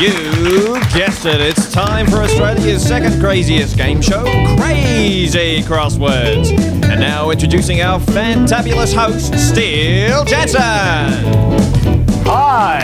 You guessed it, it's time for Australia's second craziest game show, Crazy Crosswords. And now introducing our fantabulous host, Steele Jansen. Hi,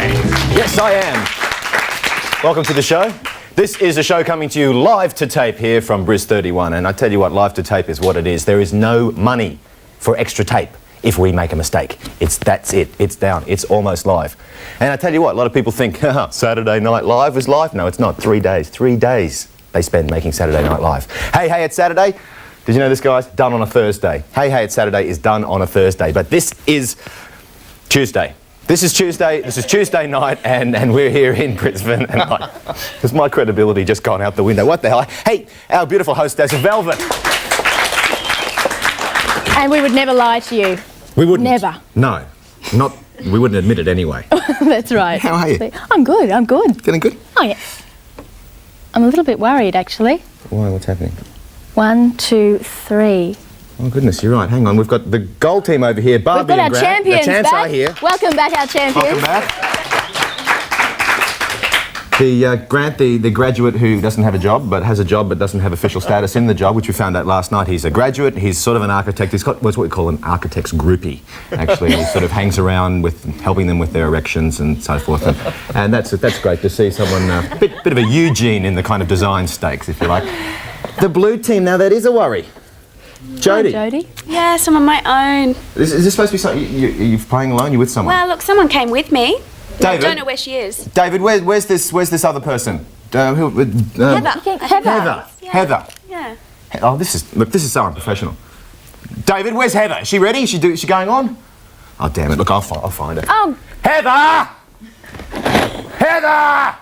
yes I am. Welcome to the show. This is a show coming to you live to tape here from Bris 31, and I tell you what, live to tape is what it is. There is no money for extra tape if we make a mistake. That's it, it's down, it's almost live. And I tell you what, a lot of people think, Saturday Night Live is live. No, it's not. 3 days they spend making Saturday Night Live. Hey, it's Saturday. Did you know this, guys? Done on a Thursday. Hey, it's Saturday is done on a Thursday, but this is Tuesday. This is Tuesday night, and we're here in Brisbane, and has my credibility just gone out the window? What the hell? Hey, our beautiful hostess, Velvet. And we would never lie to you. We wouldn't. Never. No, not. We wouldn't admit it anyway. That's right. How are you? I'm good. Feeling good? Oh yeah. I'm a little bit worried, actually. Why? What's happening? 1, 2, 3. Oh goodness, you're right. Hang on, we've got the gold team over here. Barbie We've got and our Grant. champions The champs back. are here. Welcome back, our champions. Welcome back. The Grant, the graduate who doesn't have a job, but has a job but doesn't have official status in the job, which we found out last night. He's a graduate. He's sort of an architect. He's got what's what we call an architect's groupie. Actually, he sort of hangs around with helping them with their erections and so forth. And that's great to see someone a bit of a Eugene in the kind of design stakes, if you like. The blue team, now that is a worry. Jodie. Hi, Jodie. Yes, I'm on my own. Is this supposed to be something? You're playing alone? You're with someone? Well, look, someone came with me. David? I don't know where she is. David, where's this other person? Heather. Heather. Yeah. Heather. Yeah. Oh, this is so unprofessional. David, where's Heather? Is she ready? Is she going on? Oh, damn it! Look, I'll find her. Oh. Heather! Heather!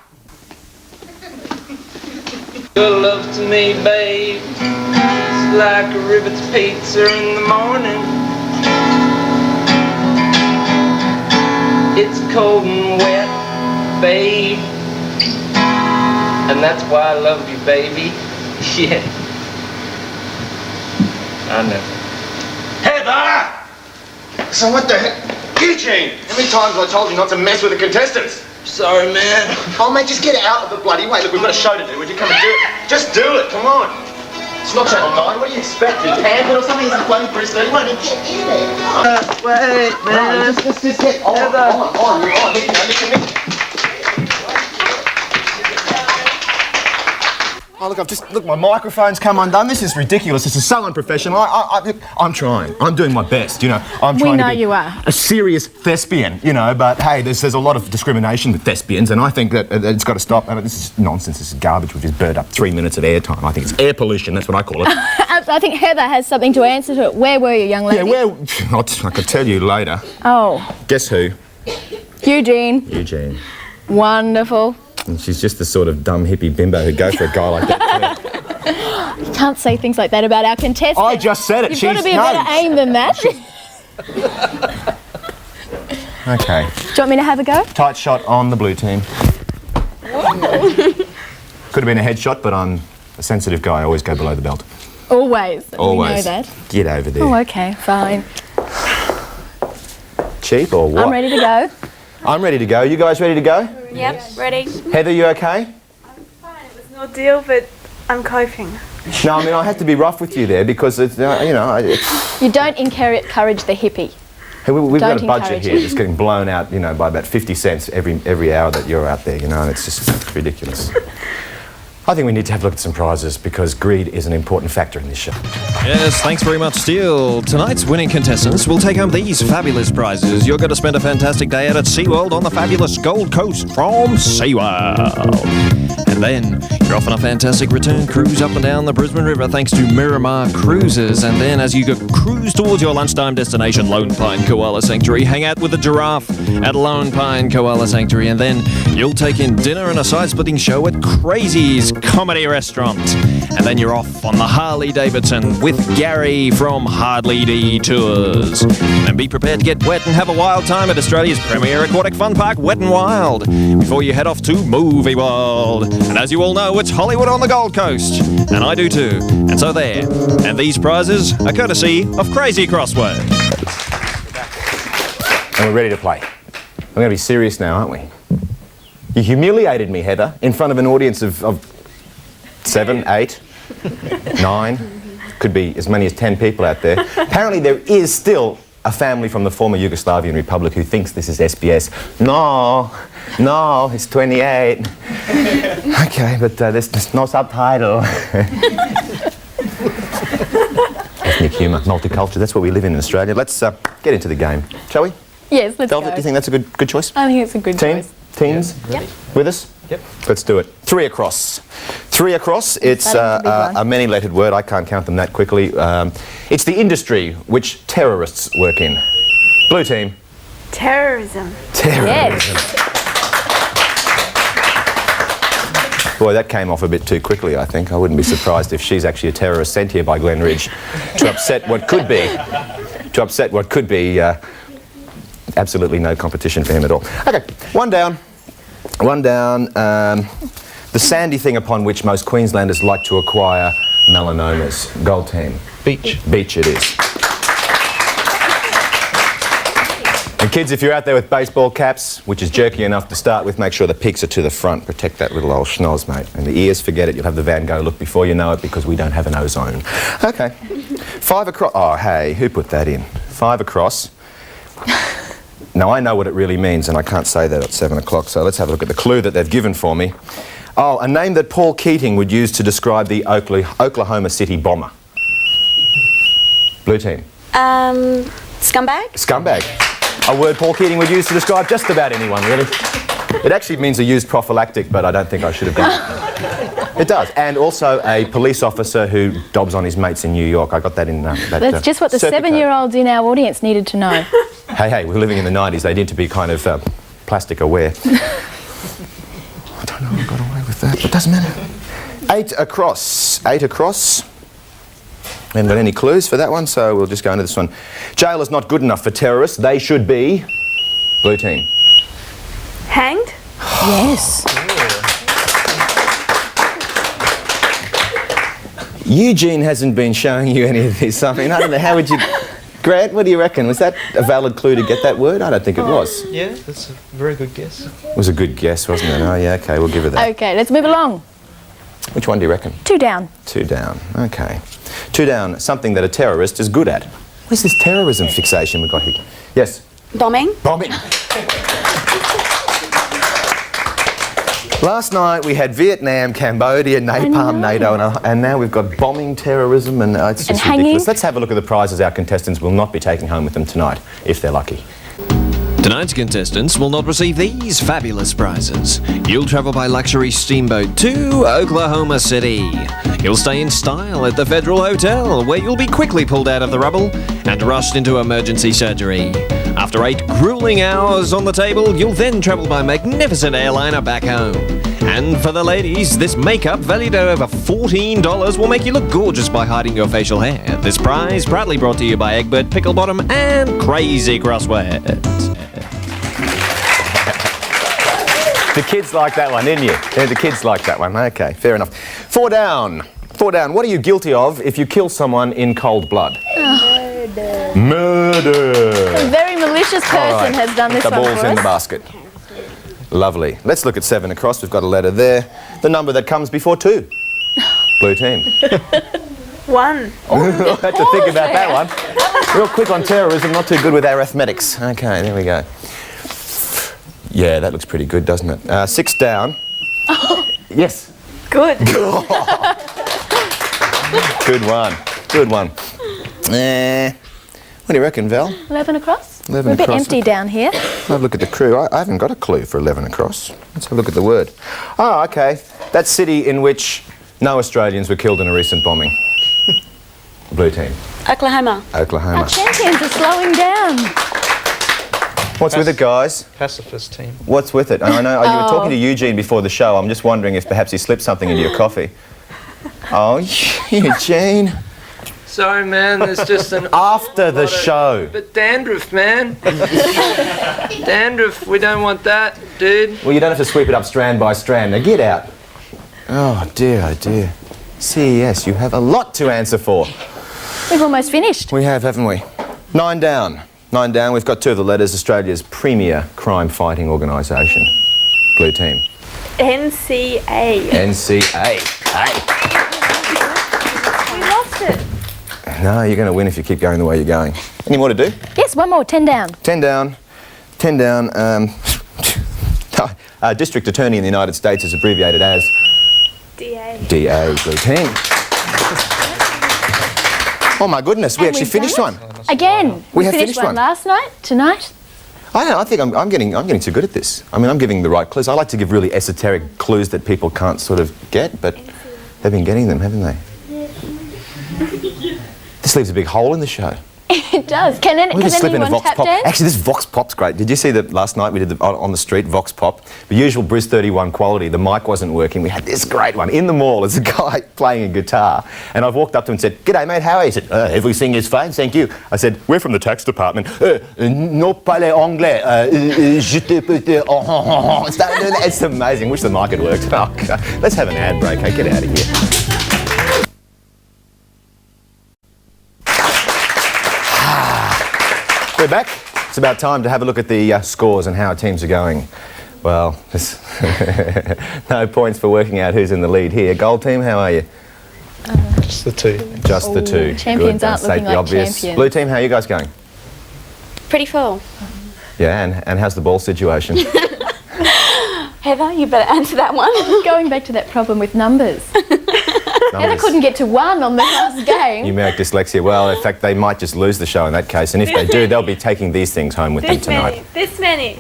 Your love to me, babe, it's like a Rivets pizza in the morning. It's cold and wet, babe, and that's why I love you, baby. Yeah, I know. Heather! So what the heck? Eugene! How many times have I told you not to mess with the contestants? Sorry, man. Oh, mate, just get out of the bloody way. Look, we've got a show to do. Would you come and do it? Just do it, come on. It's not Channel 9. What do you expect? Pampered or something? It's a bloody Bris 31. Get in there. Wait, man. No, just get on. You're on. Nick. Oh, look, my microphone's come undone. This is ridiculous. This is so unprofessional. I'm trying. I'm doing my best, you know. I'm trying to be you are. a serious thespian, you know, but hey, there's a lot of discrimination with thespians, and I think that it's got to stop. I mean, this is nonsense. This is garbage. We've just burned up 3 minutes of airtime. I think it's air pollution. That's what I call it. I think Heather has something to answer to it. Where were you, young lady? Yeah, I could tell you later. Oh. Guess who? Eugene. Eugene. Wonderful. And she's just the sort of dumb hippie bimbo who'd go for a guy like that. You can't say things like that about our contestants. I just said it. You've got to be a better aim than that. Okay. Do you want me to have a go? Tight shot on the blue team. Could have been a headshot, but I'm a sensitive guy. I always go below the belt. Always. Always. We know that. Get over there. Oh, okay, fine. Cheap or what? I'm ready to go. I'm ready to go. You guys ready to go? Yep, ready. Heather, you okay? I'm fine. It was no deal, but I'm coping. No, I mean, I have to be rough with you there because, it's, you know... It's, You don't encourage the hippie. hey, we've got a Don't budget encourage here it. that's getting blown out, you know, by about 50 cents every hour that you're out there, you know, and it's just ridiculous. I think we need to have a look at some prizes because greed is an important factor in this show. Yes, thanks very much, Steele. Tonight's winning contestants will take home these fabulous prizes. You're going to spend a fantastic day out at SeaWorld on the fabulous Gold Coast from SeaWorld. And then you're off on a fantastic return cruise up and down the Brisbane River thanks to Miramar Cruises. And then as you cruise towards your lunchtime destination, Lone Pine Koala Sanctuary, hang out with the giraffe at Lone Pine Koala Sanctuary. And then you'll take in dinner and a side-splitting show at Crazy's Comedy Restaurant. And then you're off on the Harley Davidson with Gary from Hardly D Tours. And be prepared to get wet and have a wild time at Australia's premier aquatic fun park, Wet n Wild, before you head off to Movie World. And as you all know, it's Hollywood on the Gold Coast. And I do too. And so there. And these prizes are courtesy of Crazy Crosswords. And we're ready to play. We're going to be serious now, aren't we? You humiliated me, Heather, in front of an audience of 7, 8, 9, could be as many as 10 people out there. Apparently there is still a family from the former Yugoslavian Republic who thinks this is SBS. No, it's 28. Okay, but there's no subtitle. Ethnic humour, multicultural, that's what we live in Australia. Let's get into the game, shall we? Yes, let's Velvet, go. do you think that's a good choice? I think it's a good choice. Teams? Yep. With us? Yep. Let's do it. 3 across. 3 across, it's That is a big one. a many-lettered word. I can't count them that quickly. It's the industry which terrorists work in. Blue team. Terrorism. Terrorism. Yes. Boy, that came off a bit too quickly, I think. I wouldn't be surprised if she's actually a terrorist sent here by Glen Ridge to upset what could be, absolutely no competition for him at all. Okay, one down. The sandy thing upon which most Queenslanders like to acquire melanomas. Gold team. Beach. Beach it is. And kids, if you're out there with baseball caps, which is jerky enough to start with, make sure the peaks are to the front. Protect that little old schnoz, mate. And the ears, forget it. You'll have the Van Gogh look before you know it because we don't have an ozone. Okay. 5 across. Oh, hey, who put that in? 5 across. Now, I know what it really means, and I can't say that at 7 o'clock, so let's have a look at the clue that they've given for me. Oh, a name that Paul Keating would use to describe the Oklahoma City bomber. Blue team. Scumbag? Scumbag. A word Paul Keating would use to describe just about anyone, really. It actually means a used prophylactic, but I don't think I should have done it. It does. And also a police officer who dobs on his mates in New York. I got that in that. That's just what the circuit code. 7-year-olds in our audience needed to know. Hey, we're living in the 90s. They need to be kind of plastic aware. I don't know how I got away with that, but it doesn't matter. 8 across. 8 across. Haven't got any clues for that one, so we'll just go into this one. Jail is not good enough for terrorists. They should be... Blue team. Hanged? Yes. Eugene hasn't been showing you any of this. I mean, I don't know, how would you... Grant, what do you reckon? Was that a valid clue to get that word? I don't think it was. Yeah, that's a very good guess. It was a good guess, wasn't it? Oh, yeah, okay, we'll give her that. Okay, let's move along. Which one do you reckon? 2 down. 2 down, okay. 2 down, something that a terrorist is good at. Where's this terrorism fixation we've got here? Yes? Bombing? Bombing. Last night we had Vietnam, Cambodia, napalm, NATO, and now we've got bombing, terrorism, and it's just hanging. ridiculous. Let's have a look at the prizes our contestants will not be taking home with them tonight, if they're lucky. Tonight's contestants will not receive these fabulous prizes. You'll travel by luxury steamboat to Oklahoma City. You'll stay in style at the Federal Hotel, where you'll be quickly pulled out of the rubble and rushed into emergency surgery. After 8 grueling hours on the table, you'll then travel by magnificent airliner back home. And for the ladies, this makeup valued at over $14 will make you look gorgeous by hiding your facial hair. This prize proudly brought to you by Egbert Picklebottom and Crazy Crosswords. The kids like that one, didn't you? Yeah, the kids like that one. Okay, fair enough. 4 down. 4 down. What are you guilty of if you kill someone in cold blood? Murder. A very malicious person All right. has done this The one ball's for in the us. basket. Lovely. Let's look at 7 across. We've got a letter there. The number that comes before 2. Blue team. 1. I had to think about that one. Real quick on terrorism, not too good with arithmetics. Okay, there we go. Yeah, that looks pretty good, doesn't it? 6 down. Yes. Good. Good one. Good one. What do you reckon, Val? 11 across? 11 We're a bit across. empty down here. Have a look at the crew. I haven't got a clue for 11 across. Let's have a look at the word. Oh, okay. That city in which no Australians were killed in a recent bombing. Blue team. Oklahoma. Oklahoma. Our champions are slowing down. What's with it, guys? Pacifist team. What's with it? I know you were talking to Eugene before the show. I'm just wondering if perhaps he slipped something into your coffee. Oh, Eugene. Sorry, man, there's just an... After the show. But dandruff, man. Dandruff, we don't want that, dude. Well, you don't have to sweep it up strand by strand. Now get out. Oh, dear, oh, dear. CES, you have a lot to answer for. We've almost finished. We have, haven't we? 9 down. 9 down. We've got 2 of the letters. Australia's premier crime-fighting organisation. Blue team. NCA. NCA. Hey. We lost it. No, you're going to win if you keep going the way you're going. Any more to do? Yes, one more. 10 down. 10 down. 10 down. District Attorney in the United States is abbreviated as DA. DA, Blue team. Oh my goodness, we And actually we've finished done one. Again. We have finished finished one. last night, tonight. I don't know, I think I'm getting too good at this. I mean, I'm giving the right clues. I like to give really esoteric clues that people can't sort of get, but they've been getting them, haven't they? This leaves a big hole in the show. It does. Can Just slip in a anyone Vox tap Pop. dance? Actually, this Vox Pop's great. Did you see that last night we did on the street Vox Pop? The usual Briz 31 quality. The mic wasn't working. We had this great one in the mall. There's a guy playing a guitar, and I've walked up to him and said, "G'day, mate. How are you?" He said, "Everything is fine, thank you." I said, "We're from the tax department." No parle anglais. Je te peux te. It's amazing. Wish the mic had worked. Oh, God. Let's have an ad break. Hey, get out of here. We're back. It's about time to have a look at the scores and how our teams are going. Well, there's no points for working out who's in the lead here. Gold team, how are you? Just the two. Just the two. Champions Good. aren't State looking the like obvious. champions. Blue team, how are you guys going? Pretty full. Yeah, and how's the ball situation? Heather, you better answer that one. Going back to that problem with numbers. Heather Numbers. couldn't get to 1 on the last game. Numeric dyslexia. Well, in fact, they might just lose the show in that case. And if they do, they'll be taking these things home with them This tonight. many. This many.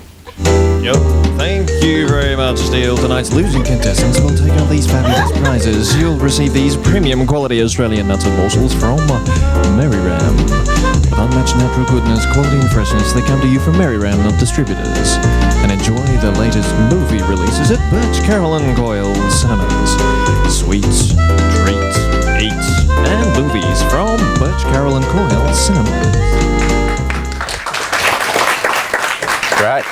Yo, thank you very much, Steele. Tonight's losing contestants will take out these fabulous prizes. You'll receive these premium quality Australian nuts and morsels from Mary Ram. With unmatched natural goodness, quality and freshness, they come to you from Mary Ram Nut Distributors. And enjoy the latest movie releases at Birch Carolyn Coyle Cinemas. Sweets, treats, eats, and movies from Birch Carolyn Coyle Cinemas. Great.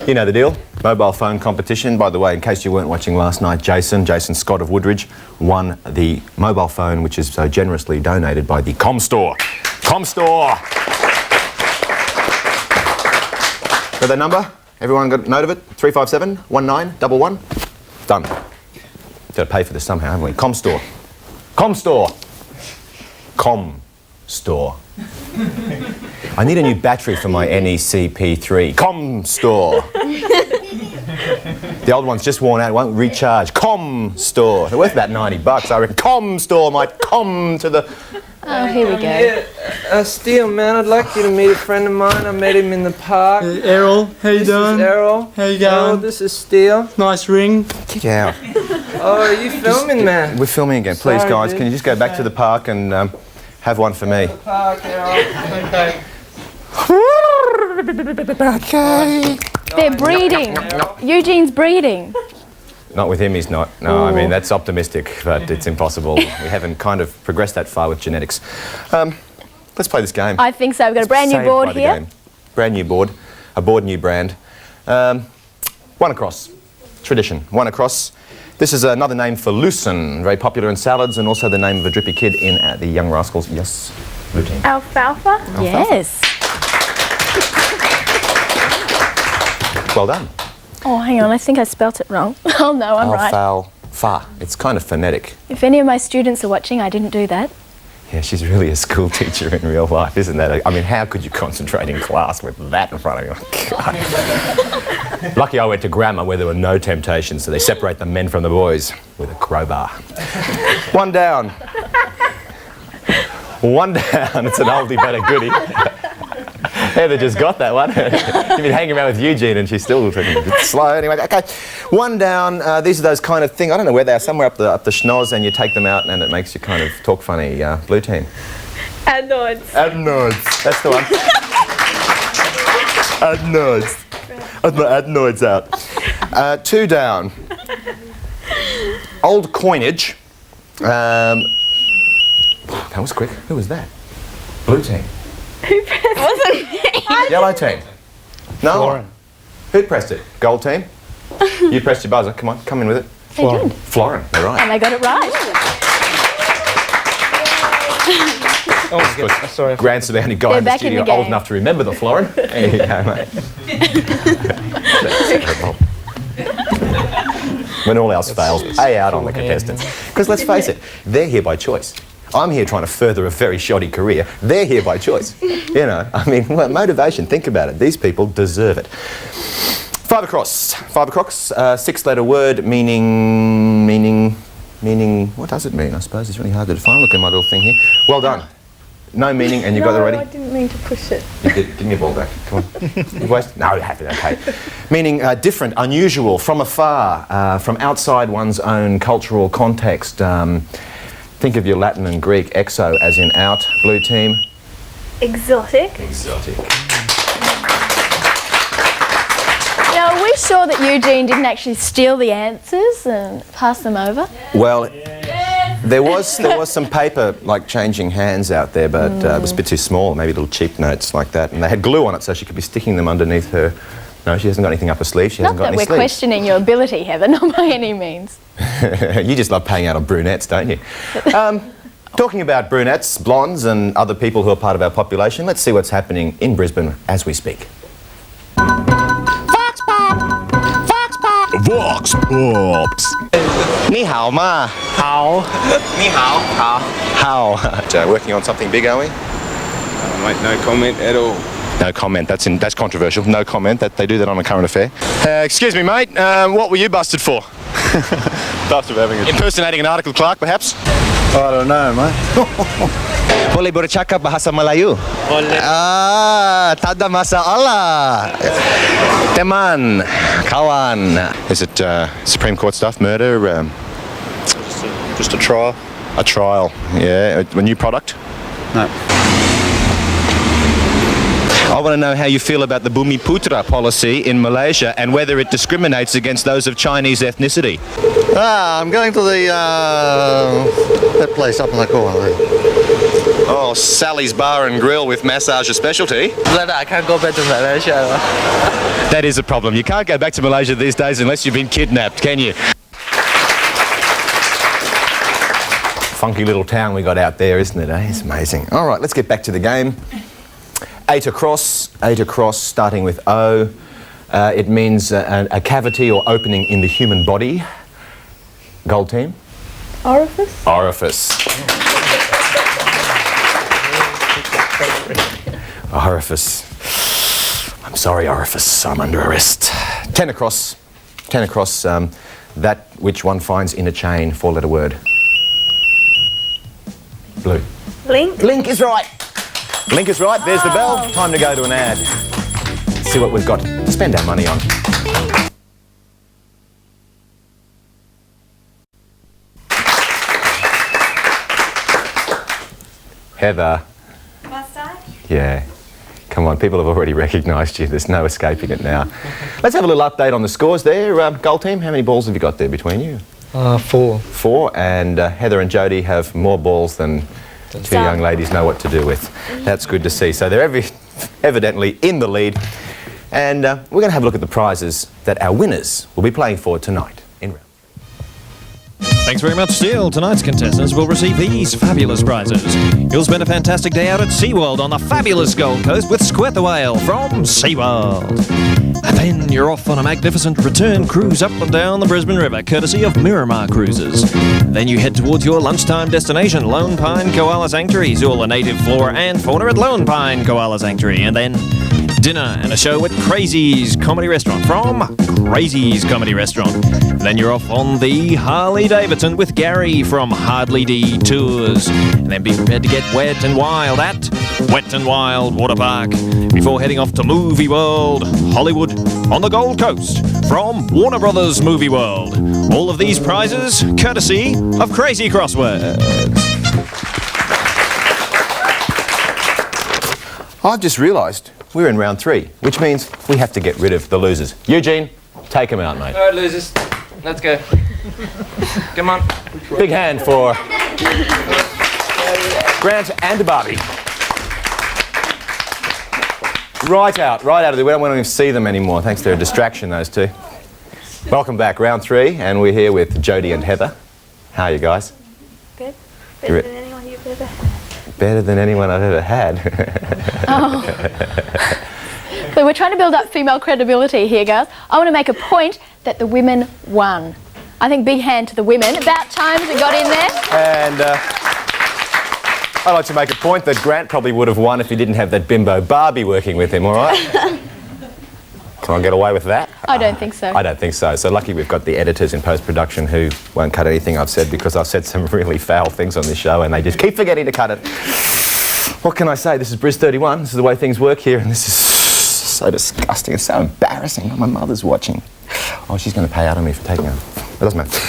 You know the deal. Mobile phone competition. By the way, in case you weren't watching last night, Jason Scott of Woodridge won the mobile phone, which is so generously donated by the ComStore. ComStore! Got that number? Everyone got note of it? 357 1911. Done. Got to pay for this somehow, haven't we? ComStore. ComStore. ComStore. I need a new battery for my NECP3. ComStore. The old one's just worn out, it won't recharge. ComStore. They're worth about $90, I reckon. ComStore might come to the... Oh, here we go. Yeah, Steele, man, I'd like you to meet a friend of mine. I met him in the park. Hey, Errol, how you This doing? is Errol. How you Errol, going? this is Steele. Nice ring. Get out. Oh, are you filming, man? We're filming again. Please, Sorry, guys, dude. can you just go back to the park and have one for me? Park, Errol. Okay. Okay. They're breeding. Eugene's breeding. Not with him, he's not. No, I mean, that's optimistic, but it's impossible. We haven't kind of progressed that far with genetics. Let's play this game. I think so. We've got a brand new Saved board by the here. game. Brand new board. A board, new brand. One across. Tradition. One across. This is another name for lucerne, very popular in salads, and also the name of a drippy kid in The Young Rascals. Yes, routine. Alfalfa. Yes. Well done. Oh, hang on. I think I spelt it wrong. Oh, no, I'm right. Alfalfa. It's kind of phonetic. If any of my students are watching, I didn't do that. Yeah, she's really a school teacher in real life, isn't that? I mean, how could you concentrate in class with that in front of you? God. Lucky I went to grammar where there were no temptations, so they separate the men from the boys with a crowbar. One down. One down. It's an oldie but a goodie. Heather just got that one. You've been hanging around with Eugene and she's still a bit slow. Anyway, okay. One down. These are those kind of things. I don't know where they are. Somewhere up the schnoz, and you take them out and it makes you kind of talk funny. Blue team. Adenoids. Adenoids. That's the one. Adenoids. I've my adenoids out. Two down. Old coinage. That was quick. Who was that? Blue team. Wasn't me. Yellow team. No. Florin. Who pressed it? Gold team. You pressed your buzzer. Come on, come in with it. They did. Florin. You're right. And I got it right. Oh my goodness, sorry. Grant's the only guy They're in the back in studio the old game. enough to remember the Florin. There you go, mate. When all else fails, pay out on the contestants. Because let's face it, they're here by choice. I'm here trying to further a very shoddy career. They're here by choice. You know, I mean, motivation, think about it. These people deserve it. 5 across. 5 across, 6-letter word meaning, what does it mean, I suppose? It's really hard to define. Look at my little thing here. Well done. No meaning, and you got it ready? I didn't mean to push it. You did. Give me your ball back. Come on. You wasted? No, you haven't. Okay. Meaning different, unusual, from afar, from outside one's own cultural context. Think of your Latin and Greek. Exo as in out. Blue team. Exotic. Exotic. Now, are we sure that Eugene didn't actually steal the answers and pass them over? Well, there was some paper like changing hands out there, but it was a bit too small. Maybe little cheap notes like that, and they had glue on it, so she could be sticking them underneath her. No, she hasn't got anything up her sleeve. She hasn't got any Not that we're questioning your ability, Heather, not by any means. You just love paying out on brunettes, don't you? Talking about brunettes, blondes, and other people who are part of our population, let's see what's happening in Brisbane as we speak. Vox Pops. Ni hao ma. How? Ni hao. How? Working on something big, are we? Mate, no comment at all. No comment. That's controversial. No comment. That they do that on a current affair. Excuse me, mate. What were you busted for? Busted for having a... Impersonating an article clerk, perhaps? I don't know, mate. Boleh bercakap bahasa Melayu? Boleh. Tak ada masalah. Teman, kawan. Is it Supreme Court stuff? Murder? Just a trial. A trial. Yeah. A new product? No. I want to know how you feel about the Bumiputra policy in Malaysia and whether it discriminates against those of Chinese ethnicity. I'm going to the that place up in the corner there. Oh, Sally's Bar and Grill with massage a specialty. I can't go back to Malaysia. That is a problem. You can't go back to Malaysia these days unless you've been kidnapped, can you? Funky little town we got out there, isn't it, eh? It's amazing. All right, let's get back to the game. 8 across, starting with O. It means a cavity or opening in the human body. Gold team? Orifice. Orifice. Orifice. I'm sorry, Orifice. I'm under arrest. 10 across. 10 across. That which one finds in a chain. 4-letter word. Blue. Link. Link is right. Link is right. There's the bell. Time to go to an ad. Let's see what we've got to spend our money on. Heather. Must I? Yeah. Come on, people have already recognised you. There's no escaping it now. Let's have a little update on the scores there. Gold team, how many balls have you got there between you? 4. 4, and Heather and Jodie have more balls than two young ladies know what to do with. That's good to see. So they're evidently in the lead. And we're going to have a look at the prizes that our winners will be playing for tonight in round. Thanks very much, Steele. Tonight's contestants will receive these fabulous prizes. You'll spend a fantastic day out at SeaWorld on the fabulous Gold Coast with Squirt the Whale from SeaWorld. And then you're off on a magnificent return cruise up and down the Brisbane River, courtesy of Miramar Cruises. Then you head towards your lunchtime destination, Lone Pine Koala Sanctuary. See all the native flora and fauna at Lone Pine Koala Sanctuary. And then dinner and a show at Crazy's Comedy Restaurant from Crazy's Comedy Restaurant. Then you're off on the Harley Davidson with Gary from Hardly D Tours. And then be prepared to get wet and wild at Wet and Wild Water Park before heading off to Movie World Hollywood on the Gold Coast from Warner Brothers Movie World. All of these prizes courtesy of Crazy Crosswords. I've just realised we're in round 3, which means we have to get rid of the losers. Eugene, take them out, mate. All right, losers. Let's go. Come on. Big hand for Grant and Barbie. Right out of there. We don't want to even see them anymore. Thanks, they're a distraction, those two. Welcome back, round 3, and we're here with Jodie and Heather. How are you guys? Good. Better than anyone you've ever had. Better than anyone I've ever had. So we're trying to build up female credibility here, guys. I want to make a point that the women won. I think big hand to the women. About time it got in there. And I'd like to make a point that Grant probably would have won if he didn't have that bimbo Barbie working with him, all right? Can I get away with that? I don't think so. I don't think so. So lucky we've got the editors in post-production who won't cut anything I've said, because I've said some really foul things on this show and they just keep forgetting to cut it. What can I say? This is Bris 31. This is the way things work here, and this is so disgusting. It's so embarrassing. My mother's watching. Oh, she's going to pay out on me for taking her. It doesn't matter.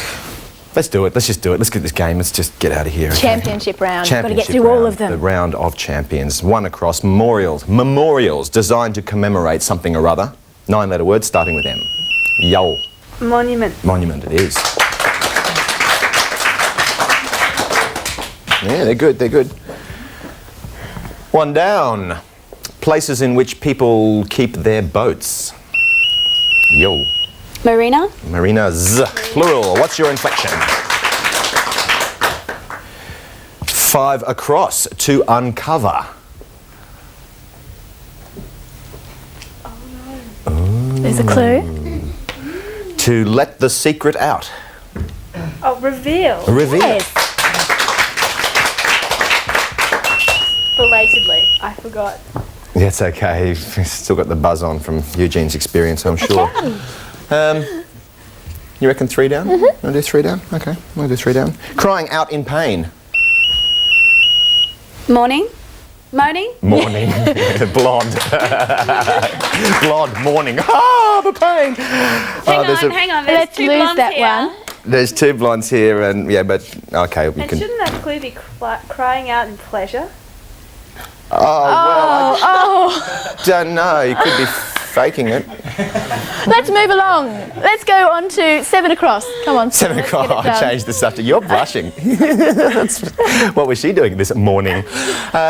Let's do it. Let's just do it. Let's get this game. Let's just get out of here. Okay? Championship round. Got to get Championship through all round, of them. The round of champions. One across. Memorials designed to commemorate something or other. 9-letter word starting with M. Yo. Monument. Monument it is. Yeah, they're good, they're good. One down. Places in which people keep their boats. Yo. Marina. Marinas. Plural. What's your inflection? 5 across. To uncover. There's a clue. To let the secret out. Oh, reveal. Reveal. Yes. Belatedly. I forgot. Yeah, it's okay. You've still got the buzz on from Eugene's experience, I'm sure. You reckon 3 down? Mm-hmm. Want to do 3 down? Okay, we'll do 3 down. Crying out in pain. Morning. Moaning. Morning. Blonde. Blonde, morning. Ah, the pain. Hang on. There's Let's 2 lose blondes that here. one. There's 2 blondes here, and yeah, but okay, we And can. shouldn't that clue be crying out in pleasure? Oh, well, Oh, I don't know. You could be faking it. let's move along. Let's go on to 7 across. Come on. 7 let's get o'clock. it I done. changed the subject. You're blushing. What was she doing this morning?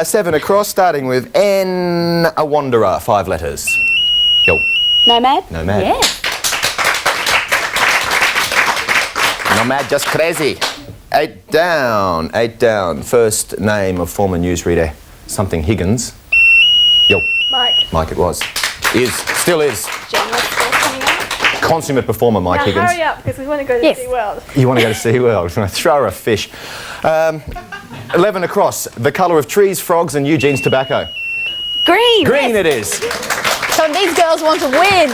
7 across, starting with N. A wanderer. 5 letters. Yo. Nomad. Nomad. Yeah. Nomad, just crazy. 8 down. 8 down. First name of former newsreader, something Higgins. Yo. Mike. Mike it was. Is. Still is. General store coming up. Consummate performer, Mike Now Higgins. hurry up, because we want to go to Yes. SeaWorld. You want to go to SeaWorld? Throw her a fish. 11 across. The colour of trees, frogs and Eugene's tobacco. Green. Green it is. So these girls want to win.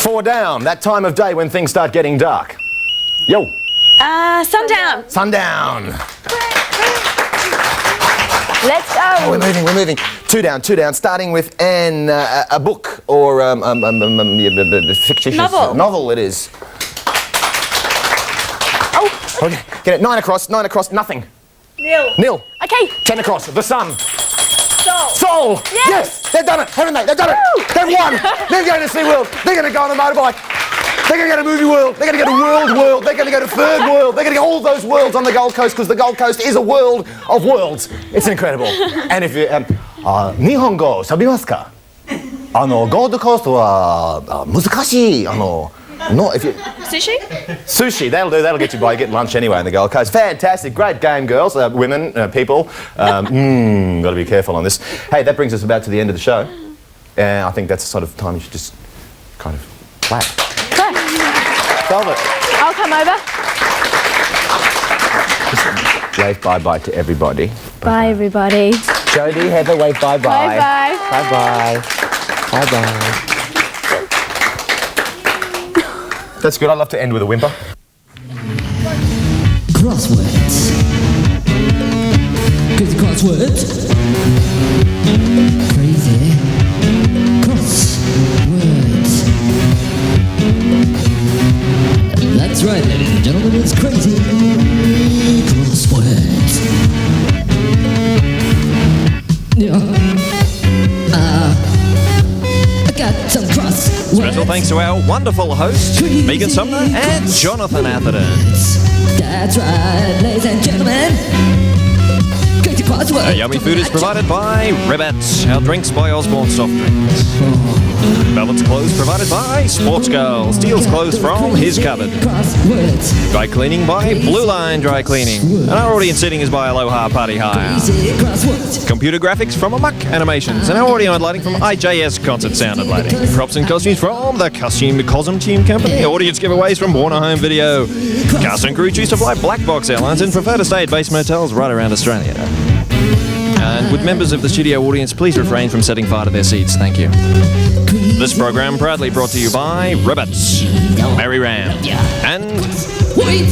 4 down. That time of day when things start getting dark. Yo. Sundown. Sundown. Let's go. Oh, we're moving. 2 down. Starting with N. A book or fictitious Novel. Novel it is. Oh, Okay, get it. 9 across. Nothing. Nil. okay. 10 across. The sun. Soul. Soul! Yes. They've done it, haven't they? They've done it! They've won! They're going to SeaWorld. They're going to go on a motorbike. They're going to go to Movie World. They're going to go to World. They're going to go to Third World. They're going to go all those worlds on the Gold Coast, because the Gold Coast is a world of worlds. It's incredible. And if you... Nihongo sabimasu ka? Gold Coast wa muzukashii. No, if you... Sushi. Sushi, that'll do. That'll get you by. You get lunch anyway on the Gold Coast. Fantastic. Great game, girls, women, people. Got to be careful on this. Hey, that brings us about to the end of the show. And I think that's the sort of time you should just kind of clap. Solve it. I'll come over. Wave bye-bye to everybody. Bye, everybody. Jodie, Heather, wave bye-bye. Bye-bye. Bye-bye. Bye-bye. That's good. I'd love to end with a whimper. Crosswords. Crazy crosswords. Crazy crosswords. That's right, ladies and gentlemen, it's crazy crosswords. Yeah. I got some crosswords. Special thanks to our wonderful hosts, Megan Sumner and Jonathan Atherton. That's right, ladies and gentlemen. Crazy crosswords. Our yummy food is provided by Ribbit. Our drinks by Osborne Soft Drinks. Oh. Velvet's clothes provided by Sports Girl. Steals clothes from his cupboard. Crosswords. Dry cleaning by Blue Line Dry Cleaning. And our audience seating is by Aloha Party Hire. Crazy crosswords. Computer graphics from Amok Animations. And our audio and lighting from IJS Concert Sound and Lighting. Props and costumes from the Cosm Team Company. Audience giveaways from Warner Home Video. Cast and crew choose to fly Black Box Airlines and prefer to stay at base motels right around Australia. And with members of the studio audience, please refrain from setting fire to their seats. Thank you. This program proudly brought to you by Ribbits, Mary Ram, and Wait.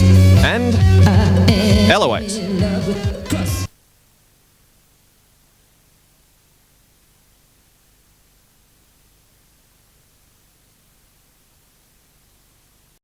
Eloise.